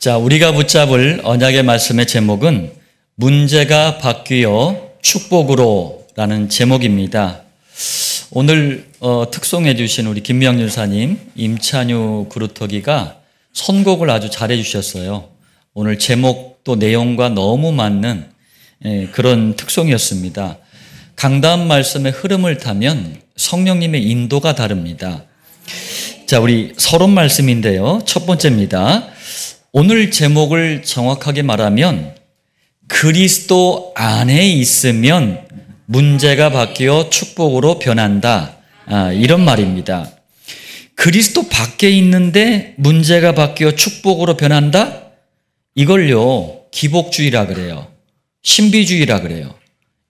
자, 우리가 붙잡을 언약의 말씀의 제목은 문제가 바뀌어 축복으로 라는 제목입니다. 오늘 특송해 주신 우리 김미영 유사님, 임찬유 그루터기가 선곡을 아주 잘해 주셨어요. 오늘 제목도 내용과 너무 맞는 그런 특송이었습니다. 강단 말씀의 흐름을 타면 성령님의 인도가 다릅니다. 자, 우리 서론 말씀인데요. 첫 번째입니다. 오늘 제목을 정확하게 말하면 그리스도 안에 있으면 문제가 바뀌어 축복으로 변한다. 이런 말입니다. 그리스도 밖에 있는데 문제가 바뀌어 축복으로 변한다? 이걸요, 기복주의라 그래요. 신비주의라 그래요.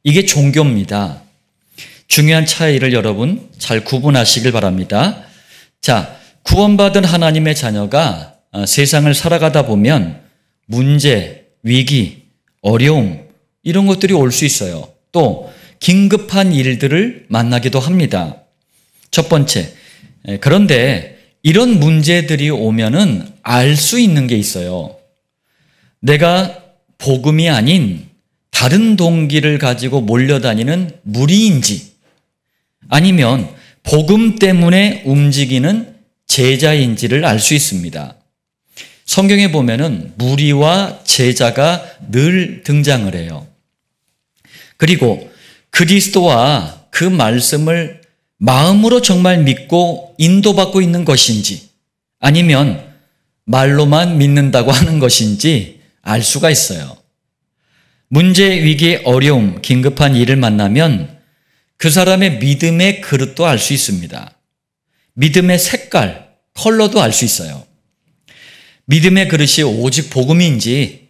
이게 종교입니다. 중요한 차이를 여러분 잘 구분하시길 바랍니다. 자, 구원받은 하나님의 자녀가 세상을 살아가다 보면 문제, 위기, 어려움 이런 것들이 올 수 있어요. 또 긴급한 일들을 만나기도 합니다. 첫 번째, 그런데 이런 문제들이 오면은 알 수 있는 게 있어요. 내가 복음이 아닌 다른 동기를 가지고 몰려다니는 무리인지 아니면 복음 때문에 움직이는 제자인지를 알 수 있습니다. 성경에 보면은 무리와 제자가 늘 등장을 해요. 그리고 그리스도와 그 말씀을 마음으로 정말 믿고 인도받고 있는 것인지 아니면 말로만 믿는다고 하는 것인지 알 수가 있어요. 문제, 위기, 어려움, 긴급한 일을 만나면 그 사람의 믿음의 그릇도 알 수 있습니다. 믿음의 색깔, 컬러도 알 수 있어요. 믿음의 그릇이 오직 복음인지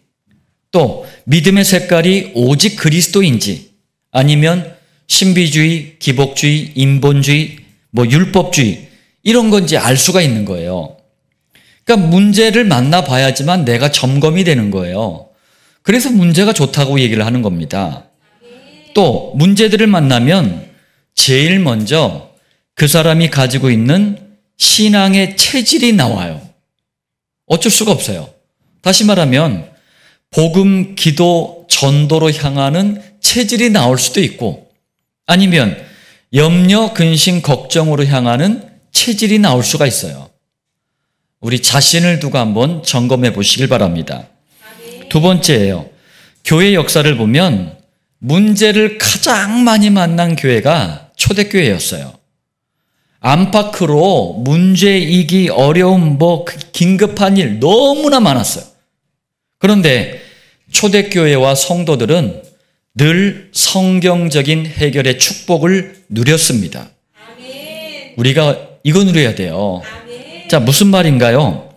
또 믿음의 색깔이 오직 그리스도인지 아니면 신비주의, 기복주의, 인본주의, 율법주의 이런 건지 알 수가 있는 거예요. 그러니까 문제를 만나봐야지만 내가 점검이 되는 거예요. 그래서 문제가 좋다고 얘기를 하는 겁니다. 또 문제들을 만나면 제일 먼저 그 사람이 가지고 있는 신앙의 체질이 나와요. 어쩔 수가 없어요. 다시 말하면 복음, 기도, 전도로 향하는 체질이 나올 수도 있고 아니면 염려, 근심, 걱정으로 향하는 체질이 나올 수가 있어요. 우리 자신을 두고 한번 점검해 보시길 바랍니다. 두 번째예요. 교회 역사를 보면 문제를 가장 많이 만난 교회가 초대교회였어요. 안팎으로 문제, 위기, 어려움, 긴급한 일 너무나 많았어요. 그런데 초대교회와 성도들은 늘 성경적인 해결의 축복을 누렸습니다. 우리가 이거 누려야 돼요. 자, 무슨 말인가요?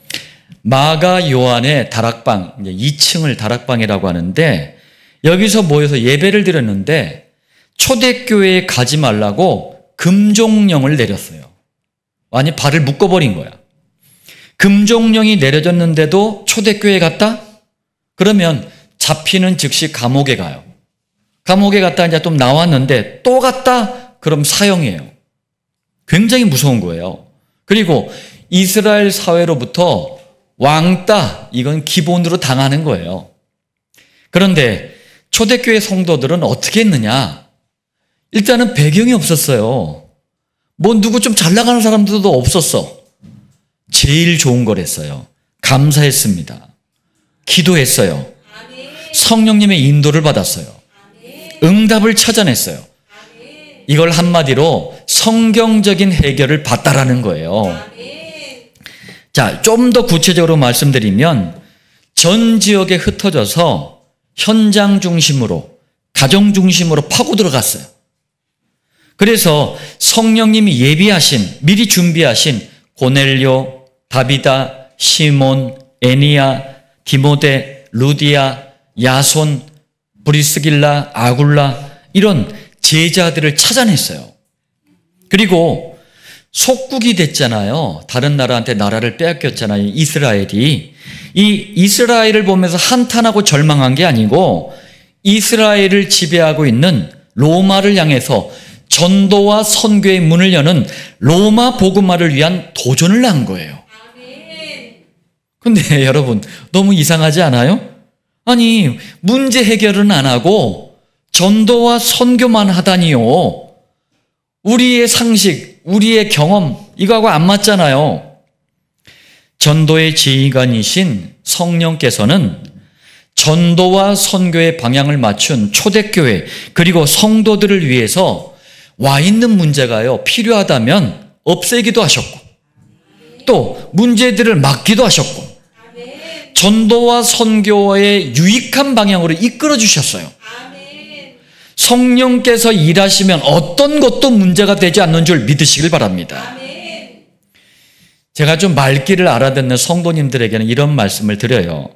마가 요한의 다락방, 2층을 다락방이라고 하는데 여기서 모여서 예배를 드렸는데 초대교회에 가지 말라고 금종령을 내렸어요. 아니, 발을 묶어버린 거야. 금종령이 내려졌는데도 초대교회에 갔다? 그러면 잡히는 즉시 감옥에 가요. 감옥에 갔다 이제 좀 나왔는데 또 갔다? 그럼 사형이에요. 굉장히 무서운 거예요. 그리고 이스라엘 사회로부터 왕따, 이건 기본으로 당하는 거예요. 그런데 초대교회 성도들은 어떻게 했느냐? 일단은 배경이 없었어요. 누구 좀 잘 나가는 사람들도 없었어. 제일 좋은 걸 했어요. 감사했습니다. 기도했어요. 성령님의 인도를 받았어요. 응답을 찾아냈어요. 이걸 한마디로 성경적인 해결을 받다라는 거예요. 자, 좀 더 구체적으로 말씀드리면 전 지역에 흩어져서 현장 중심으로, 가정 중심으로 파고 들어갔어요. 그래서 성령님이 예비하신, 미리 준비하신 고넬료, 다비다, 시몬, 애니야, 디모데, 루디아, 야손, 브리스길라, 아굴라 이런 제자들을 찾아냈어요. 그리고 속국이 됐잖아요. 다른 나라한테 나라를 빼앗겼잖아요. 이스라엘이. 이 이스라엘을 보면서 한탄하고 절망한 게 아니고 이스라엘을 지배하고 있는 로마를 향해서 전도와 선교의 문을 여는 로마 복음화를 위한 도전을 한 거예요. 근데 여러분, 너무 이상하지 않아요? 아니, 문제 해결은 안 하고 전도와 선교만 하다니요. 우리의 상식, 우리의 경험, 이거하고 안 맞잖아요. 전도의 지휘관이신 성령께서는 전도와 선교의 방향을 맞춘 초대교회 그리고 성도들을 위해서 와 있는 문제가요, 필요하다면 없애기도 하셨고 또 문제들을 막기도 하셨고 전도와 선교의 유익한 방향으로 이끌어 주셨어요. 성령께서 일하시면 어떤 것도 문제가 되지 않는 줄 믿으시길 바랍니다. 제가 좀 말귀를 알아듣는 성도님들에게는 이런 말씀을 드려요.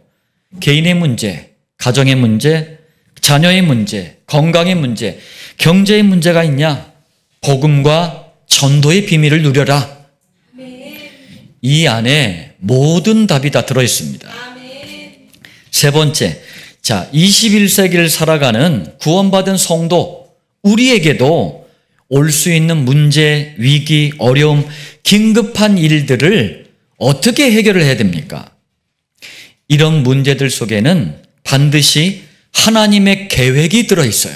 개인의 문제, 가정의 문제, 자녀의 문제, 건강의 문제, 경제의 문제가 있냐? 복음과 전도의 비밀을 누려라. 이 안에 모든 답이 다 들어있습니다. 세 번째, 자, 21세기를 살아가는 구원받은 성도, 우리에게도 올 수 있는 문제, 위기, 어려움, 긴급한 일들을 어떻게 해결을 해야 됩니까? 이런 문제들 속에는 반드시 하나님의 계획이 들어있어요.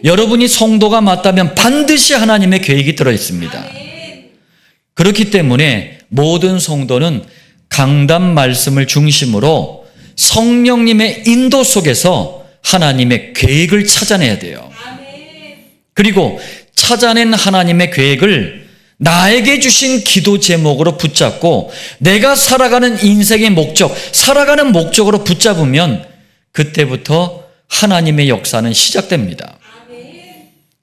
여러분이 성도가 맞다면 반드시 하나님의 계획이 들어있습니다. 그렇기 때문에 모든 성도는 강단 말씀을 중심으로 성령님의 인도 속에서 하나님의 계획을 찾아내야 돼요. 그리고 찾아낸 하나님의 계획을 나에게 주신 기도 제목으로 붙잡고 내가 살아가는 인생의 목적, 살아가는 목적으로 붙잡으면 그때부터 하나님의 역사는 시작됩니다.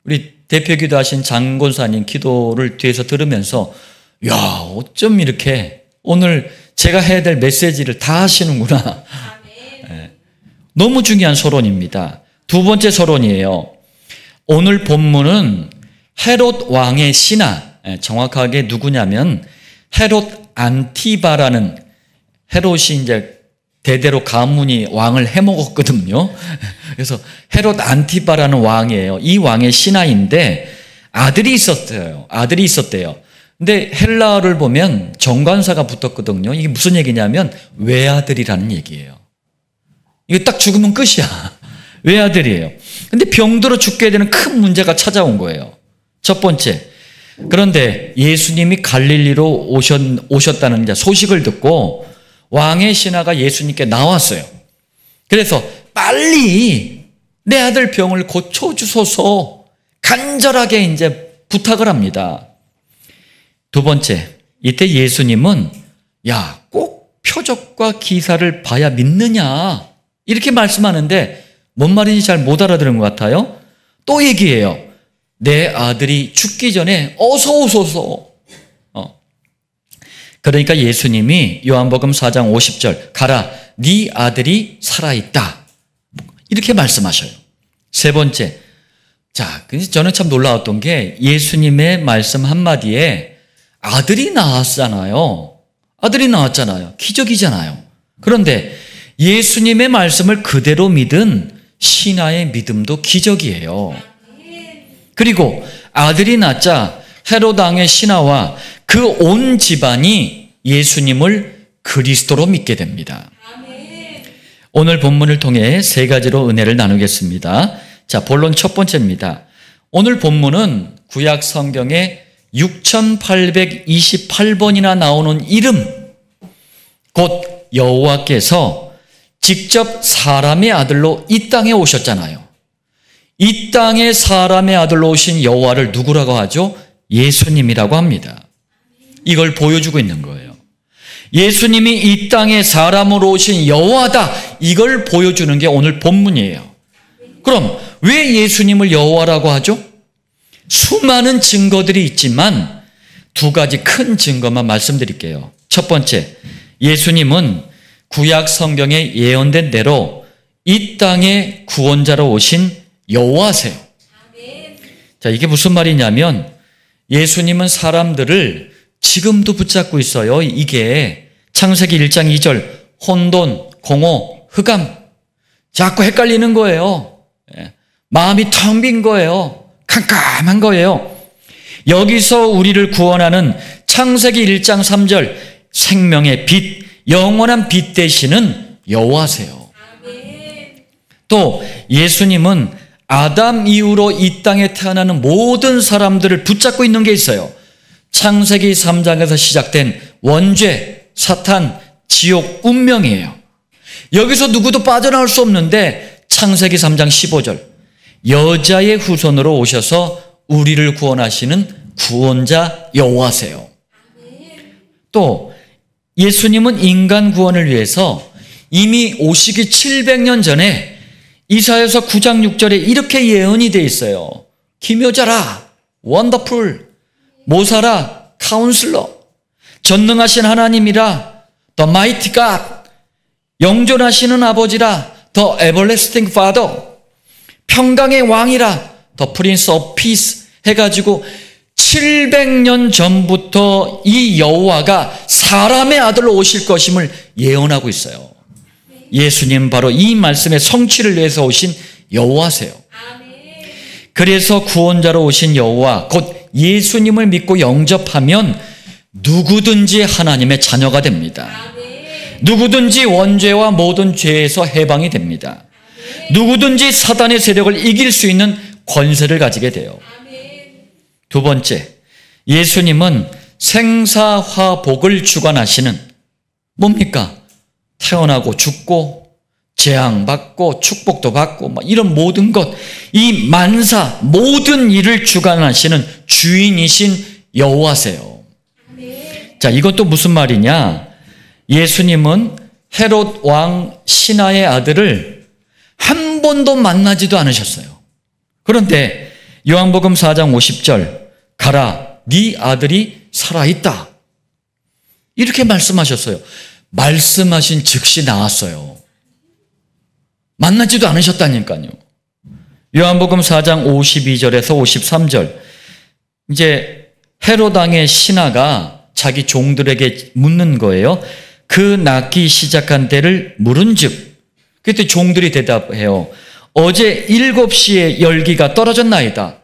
우리 대표기도 하신 장권사님 기도를 뒤에서 들으면서 야, 어쩜 이렇게 오늘 제가 해야 될 메시지를 다 하시는구나. 네. 너무 중요한 서론입니다. 두 번째 서론이에요. 오늘 본문은 헤롯 왕의 신하, 정확하게 누구냐면 헤롯 안티바라는, 헤롯이 이제 대대로 가문이 왕을 해먹었거든요. 그래서 헤롯 안티바라는 왕이에요. 이 왕의 신하인데 아들이 있었대요. 근데 헬라어를 보면 정관사가 붙었거든요. 이게 무슨 얘기냐면 외아들이라는 얘기예요. 이거 딱 죽으면 끝이야. 외아들이에요. 근데 병들어 죽게 되는 큰 문제가 찾아온 거예요. 첫 번째, 그런데 예수님이 갈릴리로 오셨다는 소식을 듣고 왕의 신하가 예수님께 나왔어요. 그래서 빨리 내 아들 병을 고쳐주소서 간절하게 이제 부탁을 합니다. 두 번째, 이때 예수님은 야, 꼭 표적과 기사를 봐야 믿느냐 이렇게 말씀하는데 뭔 말인지 잘 못 알아들은 것 같아요. 또 얘기해요. 내 아들이 죽기 전에 어서 오소서. 그러니까 예수님이 요한복음 4장 50절 가라, 네 아들이 살아있다 이렇게 말씀하셔요. 세 번째, 자, 저는 참 놀라웠던 게 예수님의 말씀 한마디에 아들이 나왔잖아요. 기적이잖아요. 그런데 예수님의 말씀을 그대로 믿은 신하의 믿음도 기적이에요. 그리고 아들이 낳자 헤롯 왕의 신하와 그 온 집안이 예수님을 그리스도로 믿게 됩니다. 오늘 본문을 통해 세 가지로 은혜를 나누겠습니다. 자, 본론 첫 번째입니다. 오늘 본문은 구약 성경에 6828번이나 나오는 이름, 곧 여호와께서 직접 사람의 아들로 이 땅에 오셨잖아요. 이 땅에 사람의 아들로 오신 여호와를 누구라고 하죠? 예수님이라고 합니다. 이걸 보여주고 있는 거예요. 예수님이 이 땅에 사람으로 오신 여호와다, 이걸 보여주는 게 오늘 본문이에요. 그럼 왜 예수님을 여호와라고 하죠? 수많은 증거들이 있지만 두 가지 큰 증거만 말씀드릴게요. 첫 번째, 예수님은 구약 성경에 예언된 대로 이 땅에 구원자로 오신 여호와세요. 자, 이게 무슨 말이냐면 예수님은 사람들을 지금도 붙잡고 있어요. 이게 창세기 1장 2절 혼돈, 공허, 흑암, 자꾸 헷갈리는 거예요. 마음이 텅 빈 거예요. 캄캄한 거예요. 여기서 우리를 구원하는 창세기 1장 3절 생명의 빛 영원한 빛 되시는 여호와세요. 또 예수님은 아담 이후로 이 땅에 태어나는 모든 사람들을 붙잡고 있는 게 있어요. 창세기 3장에서 시작된 원죄, 사탄, 지옥, 운명이에요. 여기서 누구도 빠져나올 수 없는데 창세기 3장 15절 여자의 후손으로 오셔서 우리를 구원하시는 구원자 여호와세요. 또 예수님은 인간 구원을 위해서 이미 오시기 700년 전에 이사야서 9장 6절에 이렇게 예언이 되어 있어요. 기묘자라, 원더풀, 모사라, 카운슬러, 전능하신 하나님이라, The Mighty God, 영존하시는 아버지라, The Everlasting Father, 평강의 왕이라, The Prince of Peace 해가지고 700년 전부터 이 여호와가 사람의 아들로 오실 것임을 예언하고 있어요. 예수님 바로 이 말씀의 성취를 위해서 오신 여호와세요. 그래서 구원자로 오신 여호와 곧 예수님을 믿고 영접하면 누구든지 하나님의 자녀가 됩니다. 누구든지 원죄와 모든 죄에서 해방이 됩니다. 누구든지 사단의 세력을 이길 수 있는 권세를 가지게 돼요. 두 번째, 예수님은 생사화복을 주관하시는 뭡니까? 태어나고 죽고 재앙받고 축복도 받고 이런 모든 것, 이 만사 모든 일을 주관하시는 주인이신 여호와세요. 자, 이것도 무슨 말이냐? 예수님은 헤롯 왕 신하의 아들을 한 번도 만나지도 않으셨어요. 그런데 요한복음 4장 50절 가라, 네 아들이 살아있다, 이렇게 말씀하셨어요. 말씀하신 즉시 나왔어요. 만나지도 않으셨다니까요. 요한복음 4장 52절에서 53절 이제 헤롯 왕의 신하가 자기 종들에게 묻는 거예요. 그 낳기 시작한 때를 물은즉 그때 종들이 대답해요. 어제 7시에 열기가 떨어졌나이다.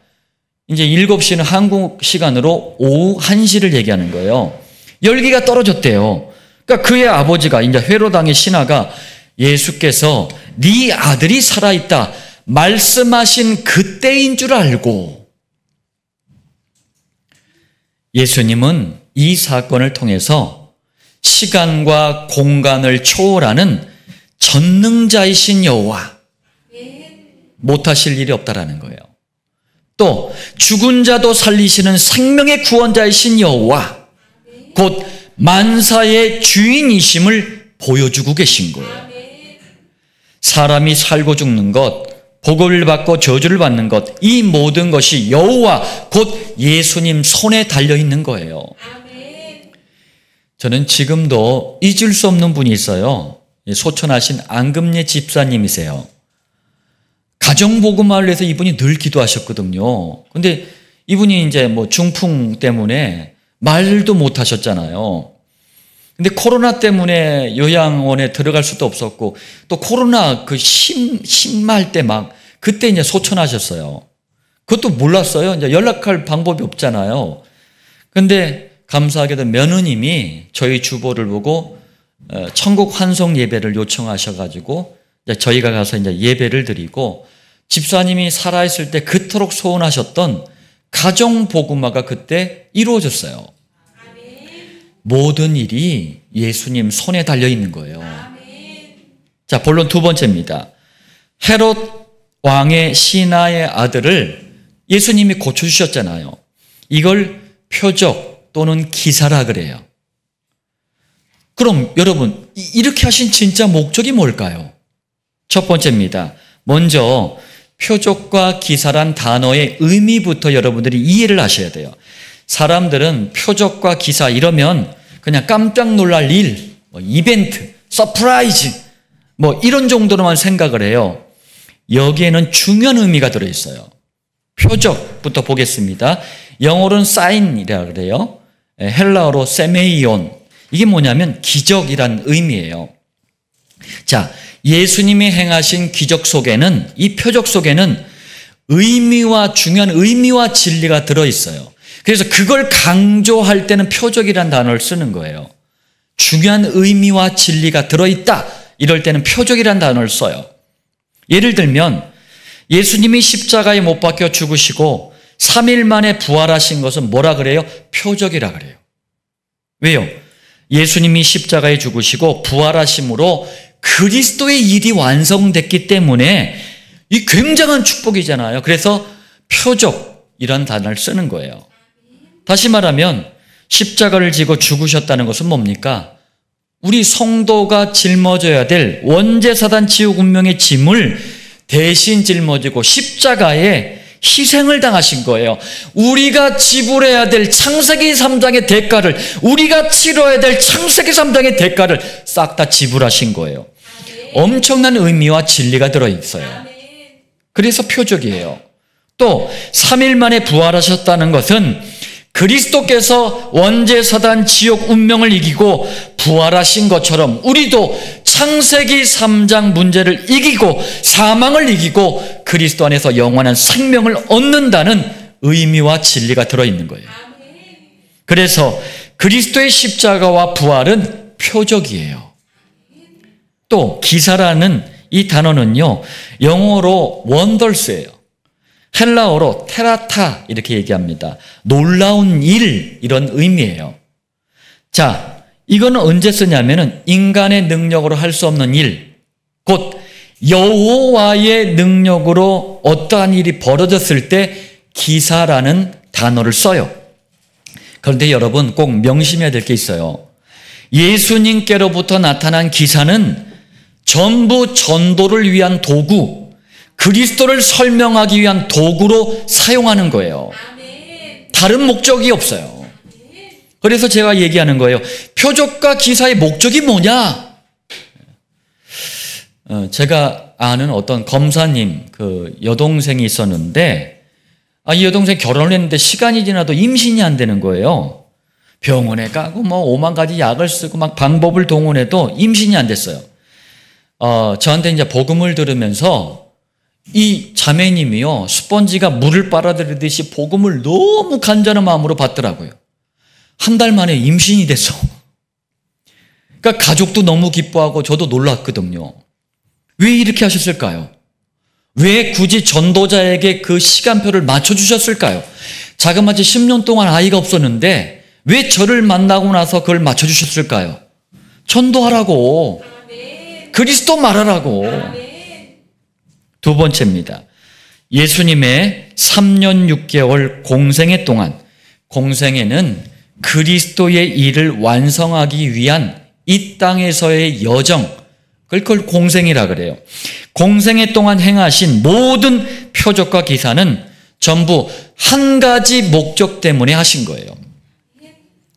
이제 7시는 한국 시간으로 오후 1시를 얘기하는 거예요. 열기가 떨어졌대요. 그러니까 그의 아버지가 이제 헤롯 왕의 신하가 예수께서 네 아들이 살아있다 말씀하신 그때인 줄 알고 예수님은 이 사건을 통해서 시간과 공간을 초월하는 전능자이신 여호와, 못하실 일이 없다라는 거예요. 또 죽은 자도 살리시는 생명의 구원자이신 여호와, 곧 만사의 주인이심을 보여주고 계신 거예요. 사람이 살고 죽는 것, 복을 받고 저주를 받는 것, 이 모든 것이 여호와 곧 예수님 손에 달려있는 거예요. 저는 지금도 잊을 수 없는 분이 있어요. 소천하신 안금예 집사님이세요. 가정복음화를 위해서 이분이 늘 기도하셨거든요. 근데 이분이 이제 중풍 때문에 말도 못 하셨잖아요. 근데 코로나 때문에 요양원에 들어갈 수도 없었고, 또 코로나 심할 때 그때 이제 소천하셨어요. 그것도 몰랐어요. 이제 연락할 방법이 없잖아요. 근데 감사하게도 며느님이 저희 주보를 보고 천국 환송 예배를 요청하셔가지고 저희가 가서 이제 예배를 드리고, 집사님이 살아있을 때 그토록 소원하셨던 가정 복음화가 그때 이루어졌어요. 모든 일이 예수님 손에 달려 있는 거예요. 자, 본론 두 번째입니다. 헤롯 왕의 신하의 아들을 예수님이 고쳐주셨잖아요. 이걸 표적 또는 기사라 그래요. 그럼 여러분, 이렇게 하신 진짜 목적이 뭘까요? 첫 번째입니다. 먼저 표적과 기사란 단어의 의미부터 여러분들이 이해를 하셔야 돼요. 사람들은 표적과 기사 이러면 그냥 깜짝 놀랄 일, 이벤트, 서프라이즈 이런 정도로만 생각을 해요. 여기에는 중요한 의미가 들어있어요. 표적부터 보겠습니다. 영어로는 사인이라고 그래요. 헬라어로 세메이온. 이게 뭐냐면 기적이란 의미예요. 자, 예수님이 행하신 기적 속에는, 이 표적 속에는 중요한 의미와 진리가 들어있어요. 그래서 그걸 강조할 때는 표적이라는 단어를 쓰는 거예요. 중요한 의미와 진리가 들어있다. 이럴 때는 표적이라는 단어를 써요. 예를 들면 예수님이 십자가에 못 박혀 죽으시고 3일 만에 부활하신 것은 뭐라 그래요? 표적이라 그래요. 왜요? 예수님이 십자가에 죽으시고 부활하심으로 그리스도의 일이 완성됐기 때문에 이 굉장한 축복이잖아요. 그래서 표적이란 단어를 쓰는 거예요. 다시 말하면 십자가를 지고 죽으셨다는 것은 뭡니까? 우리 성도가 짊어져야 될 원죄사단 지옥 운명의 짐을 대신 짊어지고 십자가에 희생을 당하신 거예요. 우리가 지불해야 될 창세기 3장의 대가를, 우리가 치러야 될 창세기 3장의 대가를 싹 다 지불하신 거예요. 엄청난 의미와 진리가 들어있어요. 그래서 표적이에요. 또 3일 만에 부활하셨다는 것은 그리스도께서 원죄사단 지옥 운명을 이기고 부활하신 것처럼 우리도 창세기 3장 문제를 이기고 사망을 이기고 그리스도 안에서 영원한 생명을 얻는다는 의미와 진리가 들어있는 거예요. 그래서 그리스도의 십자가와 부활은 표적이에요. 또 기사라는 이 단어는요, 영어로 원더스예요. 헬라어로 테라타 이렇게 얘기합니다. 놀라운 일, 이런 의미예요. 자, 이거는 언제 쓰냐면은 인간의 능력으로 할 수 없는 일, 곧 여호와의 능력으로 어떠한 일이 벌어졌을 때 기사라는 단어를 써요. 그런데 여러분 꼭 명심해야 될 게 있어요. 예수님께로부터 나타난 기사는 전부 전도를 위한 도구, 그리스도를 설명하기 위한 도구로 사용하는 거예요. 다른 목적이 없어요. 그래서 제가 얘기하는 거예요. 표적과 기사의 목적이 뭐냐? 제가 아는 어떤 검사님, 여동생이 있었는데, 이 여동생 결혼을 했는데 시간이 지나도 임신이 안 되는 거예요. 병원에 가고 오만 가지 약을 쓰고 막 방법을 동원해도 임신이 안 됐어요. 저한테 이제 복음을 들으면서 이 자매님이요, 스펀지가 물을 빨아들이듯이 복음을 너무 간절한 마음으로 받더라고요. 한 달 만에 임신이 됐어. 그러니까 가족도 너무 기뻐하고 저도 놀랐거든요. 왜 이렇게 하셨을까요? 왜 굳이 전도자에게 그 시간표를 맞춰주셨을까요? 자그마치 10년 동안 아이가 없었는데 왜 저를 만나고 나서 그걸 맞춰주셨을까요? 전도하라고, 그리스도 말하라고. 두 번째입니다. 예수님의 3년 6개월 공생애 동안, 공생애는 그리스도의 일을 완성하기 위한 이 땅에서의 여정, 그걸 공생이라 그래요. 공생애 동안 행하신 모든 표적과 기사는 전부 한 가지 목적 때문에 하신 거예요.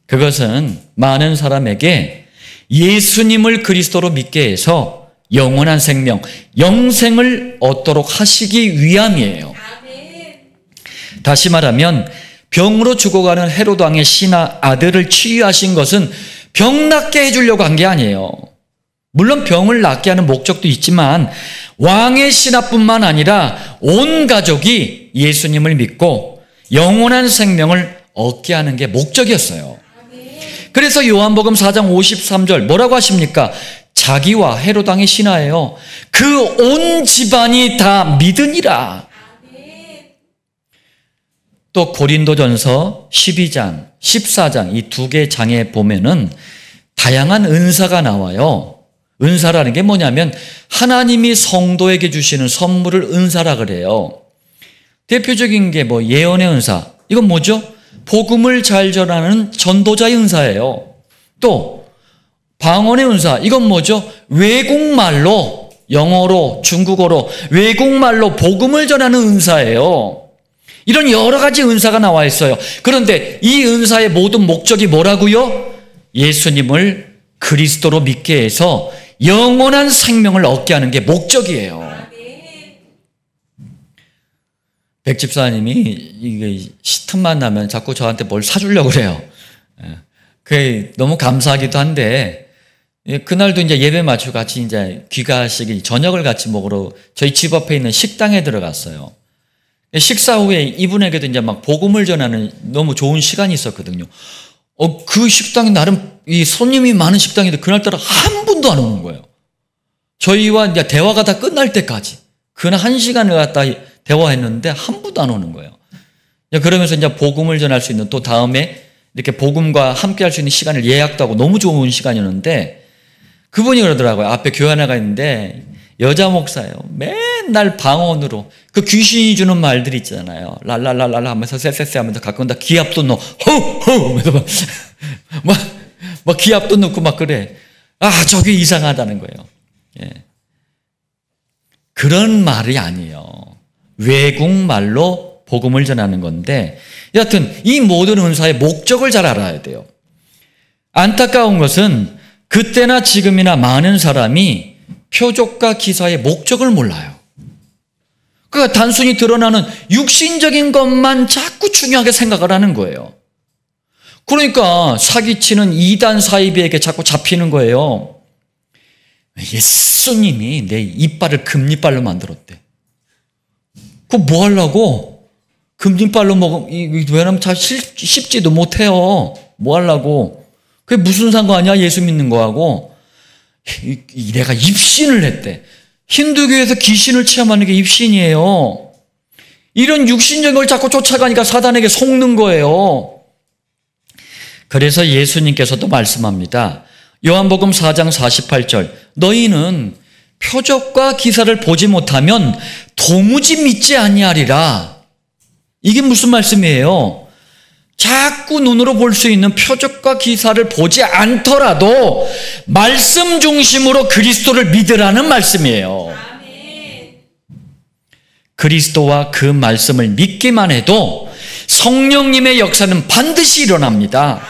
그것은 많은 사람에게 예수님을 그리스도로 믿게 해서 영원한 생명, 영생을 얻도록 하시기 위함이에요. 다시 말하면 병으로 죽어가는 헤로드 왕의 아들을 치유하신 것은 병 낫게 해주려고 한 게 아니에요. 물론 병을 낫게 하는 목적도 있지만 왕의 신하뿐만 아니라 온 가족이 예수님을 믿고 영원한 생명을 얻게 하는 게 목적이었어요. 그래서 요한복음 4장 53절 뭐라고 하십니까? 자기와 헤로드 왕의 신하예요. 그 온 집안이 다 믿으니라. 또 고린도전서 12장, 14장 이 두 개 장에 보면은 다양한 은사가 나와요. 은사라는 게 뭐냐면 하나님이 성도에게 주시는 선물을 은사라 그래요. 대표적인 게 예언의 은사. 이건 뭐죠? 복음을 잘 전하는 전도자의 은사예요. 또 방언의 은사. 이건 뭐죠? 외국말로, 영어로, 중국어로 외국말로 복음을 전하는 은사예요. 이런 여러 가지 은사가 나와 있어요. 그런데 이 은사의 모든 목적이 뭐라고요? 예수님을 그리스도로 믿게 해서 영원한 생명을 얻게 하는 게 목적이에요. 백 집사님이 이게 시틈만 나면 자꾸 저한테 뭘 사주려고 그래요. 그게 너무 감사하기도 한데, 그날도 이제 예배 마치고 같이 이제 귀가식 저녁을 같이 먹으러 저희 집 앞에 있는 식당에 들어갔어요. 식사 후에 이분에게도 이제 막 복음을 전하는 너무 좋은 시간이 있었거든요. 그 식당이 나름 이 손님이 많은 식당인데 그날따라 한 분도 안 오는 거예요. 저희와 이제 대화가 다 끝날 때까지. 그날 1시간을 갖다 대화했는데 한 분도 안 오는 거예요. 그러면서 이제 복음을 전할 수 있는 또 다음에 이렇게 복음과 함께 할 수 있는 시간을 예약도 하고 너무 좋은 시간이었는데 그분이 그러더라고요. 앞에 교회 하나가 있는데 여자 목사예요. 맨날 방언으로 그 귀신이 주는 말들 있잖아요. 랄랄랄랄 하면서 쎄쎄쎄 하면서 가끔 다 기합도 넣어. 호호 하면서 막 기합도 넣고 막 그래. 아, 저게 이상하다는 거예요. 예. 그런 말이 아니에요. 외국말로 복음을 전하는 건데 여하튼 이 모든 은사의 목적을 잘 알아야 돼요. 안타까운 것은 그때나 지금이나 많은 사람이 표적과 기사의 목적을 몰라요. 그러니까 단순히 드러나는 육신적인 것만 자꾸 중요하게 생각을 하는 거예요. 그러니까 사기치는 이단 사이비에게 자꾸 잡히는 거예요. 예수님이 내 이빨을 금리빨로 만들었대. 그거 뭐 하려고? 금리빨로 먹으면, 왜냐면 잘 씹지도 못해요. 뭐 하려고? 그게 무슨 상관이야? 예수 믿는 거하고. 내가 입신을 했대. 힌두교에서 귀신을 체험하는 게 입신이에요. 이런 육신적인 걸 자꾸 쫓아가니까 사단에게 속는 거예요. 그래서 예수님께서도 말씀합니다. 요한복음 4장 48절 너희는 표적과 기사를 보지 못하면 도무지 믿지 아니하리라. 이게 무슨 말씀이에요? 자꾸 눈으로 볼 수 있는 표적과 기사를 보지 않더라도 말씀 중심으로 그리스도를 믿으라는 말씀이에요. 그리스도와 그 말씀을 믿기만 해도 성령님의 역사는 반드시 일어납니다.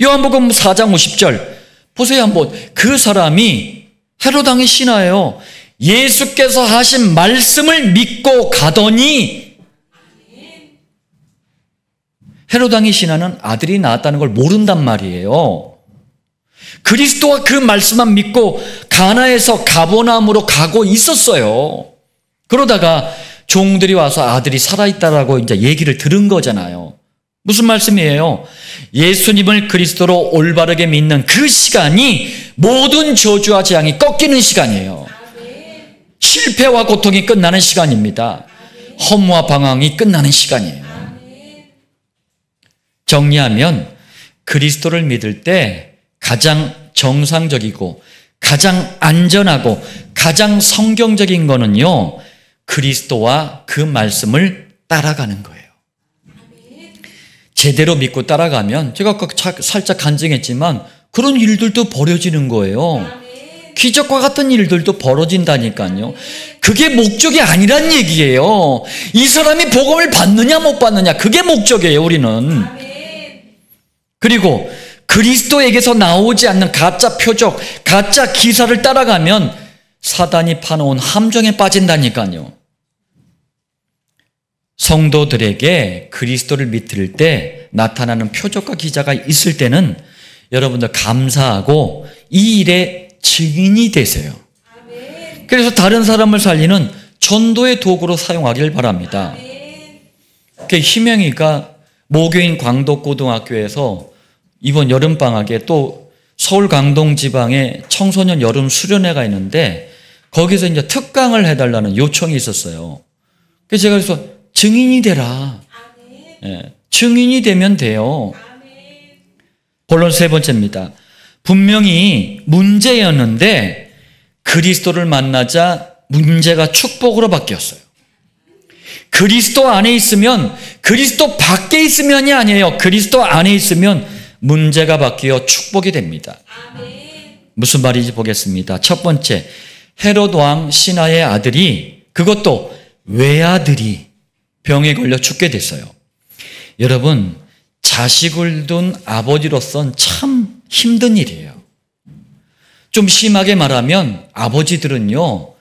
요한복음 4장 50절 보세요 한번. 그 사람이 헤롯 왕의 신하예요. 예수께서 하신 말씀을 믿고 가더니 헤롯 왕의 신하는 아들이 낳았다는 걸 모른단 말이에요. 그리스도와 그 말씀만 믿고 가나에서 가버나움으로 가고 있었어요. 그러다가 종들이 와서 아들이 살아있다라고 이제 얘기를 들은 거잖아요. 무슨 말씀이에요? 예수님을 그리스도로 올바르게 믿는 그 시간이 모든 저주와 재앙이 꺾이는 시간이에요. 실패와 고통이 끝나는 시간입니다. 허무와 방황이 끝나는 시간이에요. 정리하면 그리스도를 믿을 때 가장 정상적이고 가장 안전하고 가장 성경적인 거는요, 그리스도와 그 말씀을 따라가는 거예요. 제대로 믿고 따라가면 제가 아까 살짝 간증했지만 그런 일들도 벌어지는 거예요. 기적과 같은 일들도 벌어진다니까요. 그게 목적이 아니란 얘기예요. 이 사람이 복음을 받느냐 못 받느냐 그게 목적이에요. 우리는. 그리고 그리스도에게서 나오지 않는 가짜 표적, 가짜 기사를 따라가면 사단이 파놓은 함정에 빠진다니까요. 성도들에게 그리스도를 믿을 때 나타나는 표적과 기사가 있을 때는 여러분들 감사하고 이 일의 증인이 되세요. 그래서 다른 사람을 살리는 전도의 도구로 사용하길 바랍니다. 희명이가 모교인 광덕고등학교에서 이번 여름방학에 또 서울 강동 지방에 청소년 여름 수련회가 있는데 거기서 이제 특강을 해달라는 요청이 있었어요. 그래서 제가 그래서 증인이 되라. 예, 증인이 되면 돼요. 본론 세 번째입니다. 분명히 문제였는데 그리스도를 만나자 문제가 축복으로 바뀌었어요. 그리스도 안에 있으면, 그리스도 밖에 있으면이 아니에요. 그리스도 안에 있으면 문제가 바뀌어 축복이 됩니다. 무슨 말인지 보겠습니다. 첫 번째, 헤롯 왕 신하의 아들이, 그것도 외아들이 병에 걸려 죽게 됐어요. 여러분, 자식을 둔 아버지로선 참 힘든 일이에요. 좀 심하게 말하면 아버지들은요,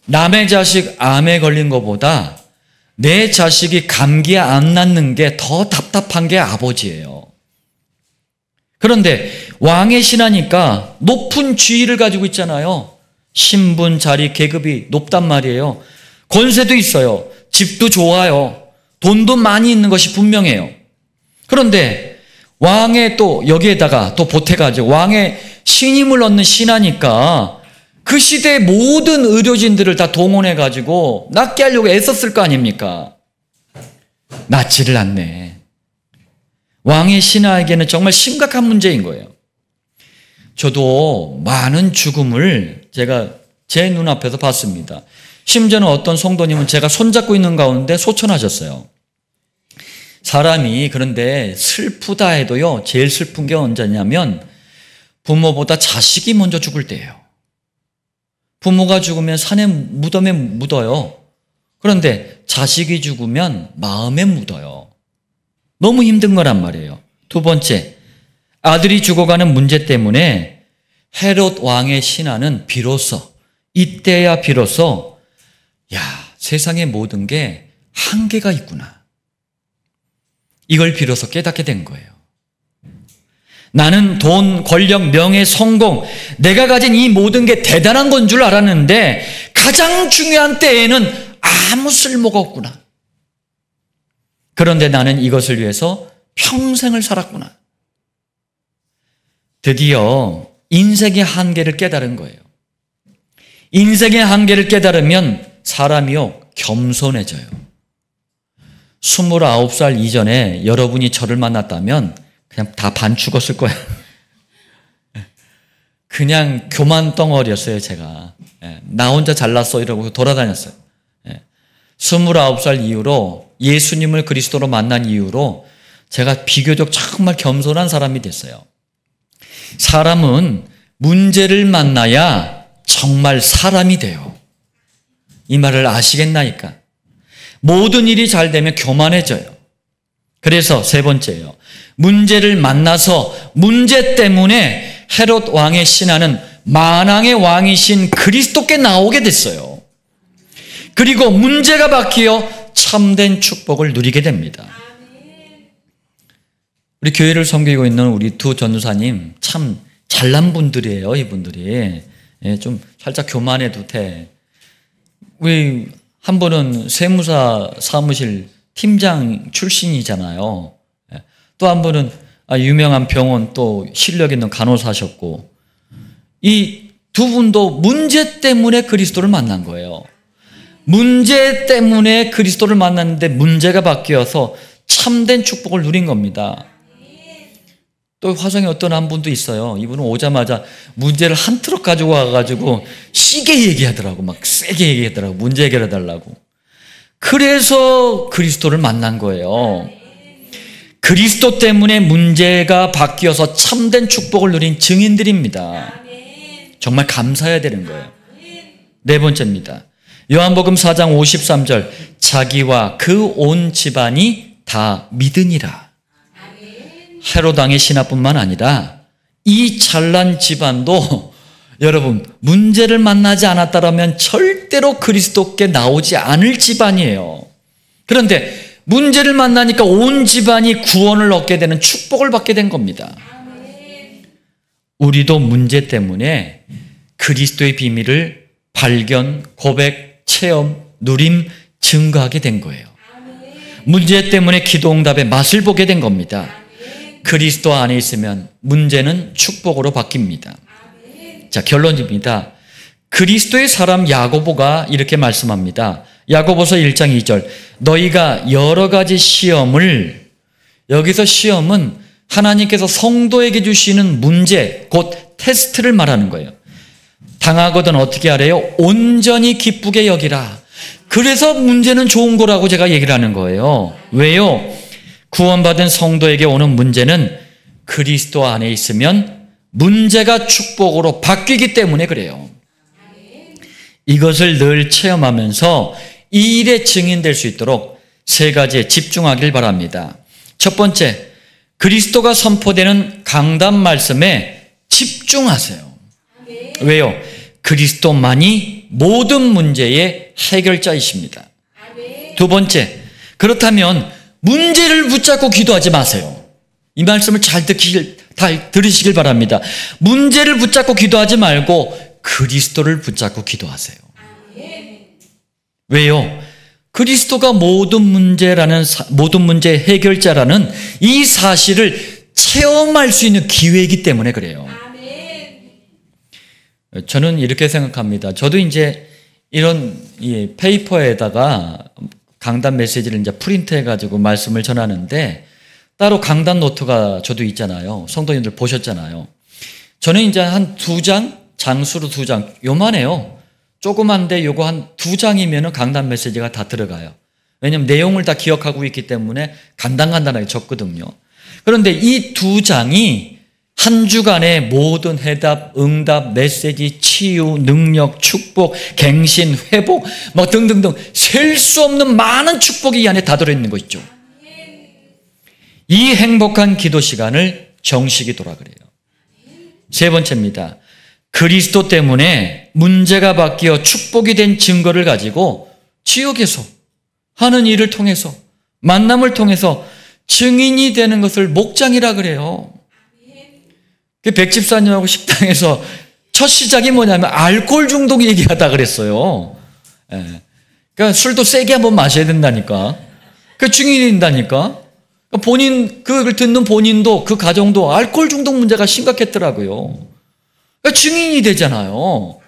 남의 자식 암에 걸린 것보다 내 자식이 감기에 안 낫는 게 더 답답한 게 아버지예요. 그런데 왕의 신하니까 높은 지위를 가지고 있잖아요. 신분, 자리, 계급이 높단 말이에요. 권세도 있어요. 집도 좋아요. 돈도 많이 있는 것이 분명해요. 그런데 왕의 또 여기에다가 또 보태가지고 왕의 신임을 얻는 신하니까 그 시대의 모든 의료진들을 다 동원해가지고 낫게 하려고 애썼을 거 아닙니까? 낫지를 않네. 왕의 신하에게는 정말 심각한 문제인 거예요. 저도 많은 죽음을 제가 제 눈앞에서 봤습니다. 심지어는 어떤 성도님은 제가 손잡고 있는 가운데 소천하셨어요. 사람이 그런데 슬프다 해도요, 제일 슬픈 게 언제냐면 부모보다 자식이 먼저 죽을 때예요. 부모가 죽으면 산의 무덤에 묻어요. 그런데 자식이 죽으면 마음에 묻어요. 너무 힘든 거란 말이에요. 두 번째, 아들이 죽어가는 문제 때문에 헤롯 왕의 신하는 비로소, 이때야 비로소 세상의 모든 게 한계가 있구나, 이걸 비로소 깨닫게 된 거예요. 나는 돈, 권력, 명예, 성공, 내가 가진 이 모든 게 대단한 건 줄 알았는데 가장 중요한 때에는 아무 쓸모가 없구나. 그런데 나는 이것을 위해서 평생을 살았구나. 드디어 인생의 한계를 깨달은 거예요. 인생의 한계를 깨달으면 사람이요, 겸손해져요. 29살 이전에 여러분이 저를 만났다면 그냥 다 반 죽었을 거예요. 그냥 교만 덩어리였어요, 제가. 나 혼자 잘났어 이러고 돌아다녔어요. 29살 이후로 예수님을 그리스도로 만난 이후로 제가 비교적 정말 겸손한 사람이 됐어요. 사람은 문제를 만나야 정말 사람이 돼요. 이 말을 아시겠나이까? 모든 일이 잘 되면 교만해져요. 그래서 세 번째예요. 문제를 만나서 문제 때문에 헤롯 왕의 신하는 만왕의 왕이신 그리스도께 나오게 됐어요. 그리고 문제가 바뀌어 참된 축복을 누리게 됩니다. 우리 교회를 섬기고 있는 우리 두 전도사님 참 잘난 분들이에요. 이분들이 좀 살짝 교만해도 돼. 우리 한 분은 세무사 사무실 팀장 출신이잖아요. 또 한 분은 유명한 병원 또 실력 있는 간호사셨고, 이 두 분도 문제 때문에 그리스도를 만난 거예요. 문제 때문에 그리스도를 만났는데 문제가 바뀌어서 참된 축복을 누린 겁니다. 또 화성에 어떤 한 분도 있어요. 이분은 오자마자 문제를 한 트럭 가지고 와가지고 시게 얘기하더라고. 막 세게 얘기하더라고. 문제 해결해달라고. 그래서 그리스도를 만난 거예요. 그리스도 때문에 문제가 바뀌어서 참된 축복을 누린 증인들입니다. 정말 감사해야 되는 거예요. 네 번째입니다. 요한복음 4장 53절, 자기와 그 온 집안이 다 믿으니라. 헤롯 왕의 신하뿐만 아니라 이 잘난 집안도 여러분 문제를 만나지 않았다면 절대로 그리스도께 나오지 않을 집안이에요. 그런데 문제를 만나니까 온 집안이 구원을 얻게 되는 축복을 받게 된 겁니다. 우리도 문제 때문에 그리스도의 비밀을 발견, 고백, 체험, 누림, 증거하게 된 거예요. 문제 때문에 기도 응답의 맛을 보게 된 겁니다. 그리스도 안에 있으면 문제는 축복으로 바뀝니다. 자, 결론입니다. 그리스도의 사람 야고보가 이렇게 말씀합니다. 야고보서 1장 2절, 너희가 여러 가지 시험을, 여기서 시험은 하나님께서 성도에게 주시는 문제, 곧 테스트를 말하는 거예요. 당하거든 어떻게 하래요? 온전히 기쁘게 여기라. 그래서 문제는 좋은 거라고 제가 얘기를 하는 거예요. 왜요? 구원받은 성도에게 오는 문제는 그리스도 안에 있으면 문제가 축복으로 바뀌기 때문에 그래요. 이것을 늘 체험하면서 이 일의 증인될 수 있도록 세 가지에 집중하길 바랍니다. 첫 번째, 그리스도가 선포되는 강단 말씀에 집중하세요. 왜요? 그리스도만이 모든 문제의 해결자이십니다. 두 번째, 그렇다면 문제를 붙잡고 기도하지 마세요. 이 말씀을 잘 들으시길 바랍니다. 문제를 붙잡고 기도하지 말고 그리스도를 붙잡고 기도하세요. 왜요? 그리스도가 모든 문제의 해결자라는 이 사실을 체험할 수 있는 기회이기 때문에 그래요. 저는 이렇게 생각합니다. 저도 이제 이런 페이퍼에다가 강단 메시지를 이제 프린트해가지고 말씀을 전하는데 따로 강단 노트가 저도 있잖아요. 성도님들 보셨잖아요. 저는 이제 한 2장, 장수로 2장, 요만해요. 조그만데 요거 한 2장이면 강단 메시지가 다 들어가요. 왜냐하면 내용을 다 기억하고 있기 때문에 간단하게 적거든요. 그런데 이 2장이 한 주간의 모든 해답, 응답, 메시지, 치유, 능력, 축복, 갱신, 회복 막 등등등 셀 수 없는 많은 축복이 이 안에 다 들어있는 거 있죠. 이 행복한 기도 시간을 정식기도라 그래요. 세 번째입니다. 그리스도 때문에 문제가 바뀌어 축복이 된 증거를 가지고 지역에서 하는 일을 통해서 만남을 통해서 증인이 되는 것을 목장이라 그래요. 백집사님하고 식당에서 첫 시작이 뭐냐면 알코올 중독 얘기하다 그랬어요. 그러니까 술도 세게 한번 마셔야 된다니까. 그 증인이 된다니까. 본인 그걸 듣는 본인도 그 가정도 알코올 중독 문제가 심각했더라고요. 그러니까 증인이 되잖아요.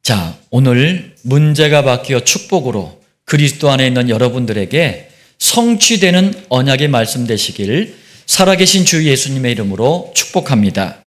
자, 오늘 문제가 바뀌어 축복으로 그리스도 안에 있는 여러분들에게 성취되는 언약의 말씀 되시길 살아계신 주 예수님의 이름으로 축복합니다.